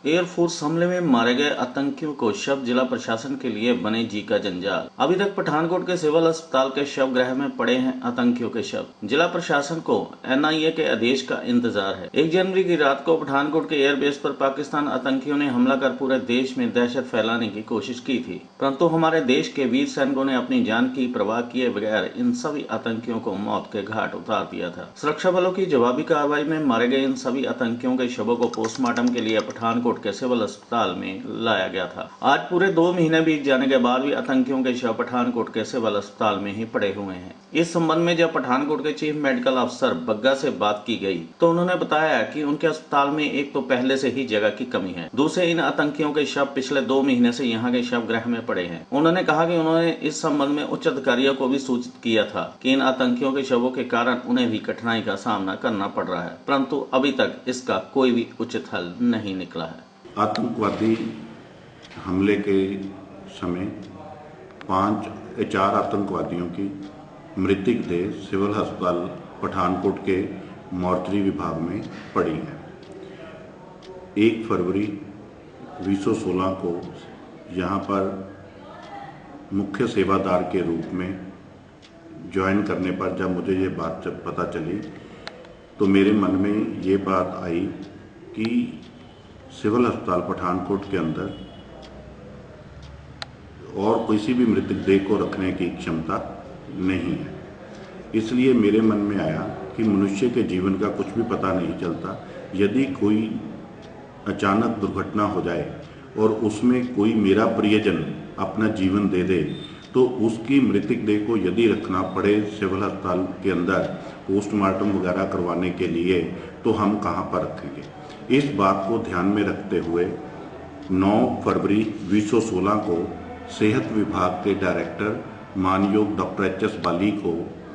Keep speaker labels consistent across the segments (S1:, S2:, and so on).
S1: Air force हमले में मारे गए आतंकियों को शव जिला प्रशासन के लिए बने जी का जंजाल। अभी तक पठानकोट के सिविल अस्पताल के शव गृह में पड़े हैं आतंकियों के शव। जिला प्रशासन को एनआईए के आदेश का इंतजार है। 1 जनवरी की रात को पठानकोट के एयरबेस पर पाकिस्तान आतंकियों ने हमला कर पूरे देश में दहशत फैलाने की कोशिश की थी, परंतु हमारे देश के वीर सैनिकों ने अपनी जान की परवाह किए बगैर इन सभी आतंकियों को मौत के घाट उतार दिया था। सुरक्षा बलों की जवाबी कार्रवाई में मारे गए इन सभी आतंकियों के शवों को पोस्टमार्टम के लिए पठानकोट के सिविल अस्पताल में लाया गया था। आज पूरे 2 महीने बीत जाने के बाद भी आतंकियों के शव पठानकोट के सिविल अस्पताल में ही पड़े हुए हैं। इस संबंध में जब पठानकोट के चीफ मेडिकल अफसर बग्गा से बात की गई तो उन्होंने बताया कि उनके अस्पताल में एक तो पहले से ही जगह की कमी है, दूसरे इन आतंकियों के शव पिछले 2 महीने से यहाँ के शव गृह में पड़े हैं। उन्होंने कहा कि उन्होंने इस संबंध में उच्च अधिकारियों को भी सूचित किया था कि इन आतंकियों के शवों के कारण उन्हें भी कठिनाई का सामना करना पड़ रहा है, परंतु अभी तक इसका कोई भी उचित हल नहीं निकला है।
S2: आतंकवादी हमले के समय 4 आतंकवादियों की मृतक देह सिविल अस्पताल पठानकोट के मॉर्चरी विभाग में पड़ी है। 1 फरवरी 2016 को यहाँ पर मुख्य सेवादार के रूप में ज्वाइन करने पर जब मुझे ये बात पता चली तो मेरे मन में ये बात आई कि सिविल अस्पताल पठानकोट के अंदर और किसी भी मृतक देह को रखने की क्षमता नहीं है। इसलिए मेरे मन में आया कि मनुष्य के जीवन का कुछ भी पता नहीं चलता। यदि कोई अचानक दुर्घटना हो जाए और उसमें कोई मेरा प्रियजन अपना जीवन दे दे तो उसकी मृतक देह को यदि रखना पड़े सिविल अस्पताल के अंदर पोस्टमार्टम वगैरह करवाने के लिए तो हम कहाँ पर रखेंगे। इस बात को ध्यान में रखते हुए 9 फरवरी 2016 को सेहत विभाग के डायरेक्टर मानयोग डॉक्टर एच.एस. बाली को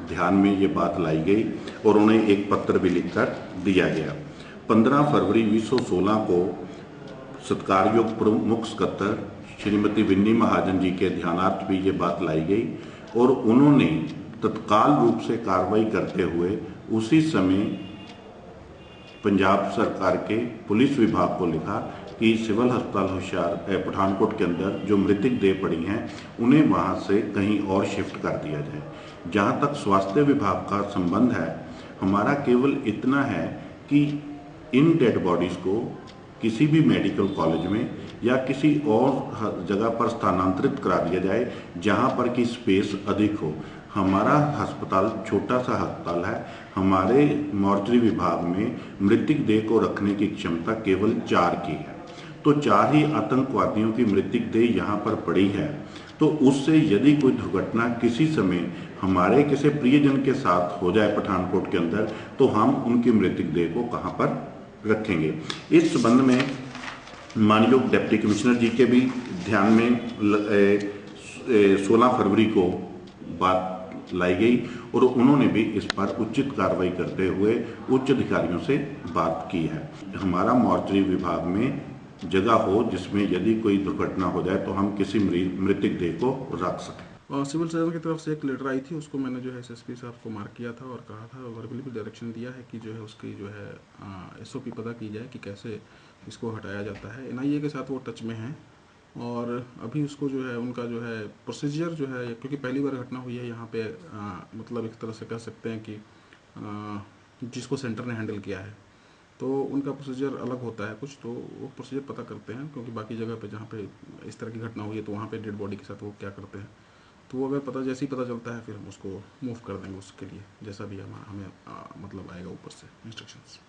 S2: ध्यान में ये बात लाई गई और उन्हें एक पत्र भी लिखकर दिया गया। 15 फरवरी 2016 को सत्कारयोग प्रमुख सकत्तर श्रीमती विन्नी महाजन जी के ध्यानार्थ भी ये बात लाई गई और उन्होंने तत्काल रूप से कार्रवाई करते हुए उसी समय पंजाब सरकार के पुलिस विभाग को लिखा कि सिविल अस्पताल पठानकोट के अंदर जो मृतक देह पड़ी हैं उन्हें वहां से कहीं और शिफ्ट कर दिया जाए। जहां तक स्वास्थ्य विभाग का संबंध है, हमारा केवल इतना है कि इन डेड बॉडीज़ को किसी भी मेडिकल कॉलेज में या किसी और जगह पर स्थानांतरित करा दिया जाए जहां पर कि स्पेस अधिक हो। हमारा अस्पताल छोटा सा अस्पताल है। हमारे मॉर्चरी विभाग में मृतक देह को रखने की क्षमता केवल 4 की है, तो 4 ही आतंकवादियों की मृतक देह यहाँ पर पड़ी है। तो उससे यदि कोई दुर्घटना किसी समय हमारे किसी प्रियजन के साथ हो जाए पठानकोट के अंदर तो हम उनकी मृतक देह को कहाँ पर रखेंगे। इस संबंध में माननीय डिप्टी कमिश्नर जी के भी ध्यान में 16 फरवरी को बात लाई गई और उन्होंने भी इस पर उचित कार्रवाई करते हुए उच्च अधिकारियों से बात की है। हमारा मॉर्चरी विभाग में जगह हो जिसमें यदि कोई दुर्घटना हो जाए तो हम किसी मृतक देह को रख सकें।
S3: सिविल सर्जन की तरफ से एक लेटर आई थी, उसको मैंने जो है एसएसपी साहब को मार्क किया था और कहा था, वर्बली भी डायरेक्शन दिया है कि जो है उसकी जो है एसओपी पता की जाए कि कैसे इसको हटाया जाता है। एनआईए के साथ वो टच में हैं और अभी उसको जो है उनका जो है प्रोसीजर जो है, क्योंकि पहली बार घटना हुई है यहाँ पे, मतलब एक तरह से कह सकते हैं कि जिसको सेंटर ने हैंडल किया है तो उनका प्रोसीजर अलग होता है कुछ, तो वो प्रोसीजर पता करते हैं, क्योंकि बाकी जगह पे जहाँ पे इस तरह की घटना हुई है तो वहाँ पे डेड बॉडी के साथ वो क्या करते हैं, तो वो अगर जैसे ही पता चलता है फिर हम उसको मूव कर देंगे उसके लिए, जैसा भी हमें मतलब आएगा ऊपर से इंस्ट्रक्शंस।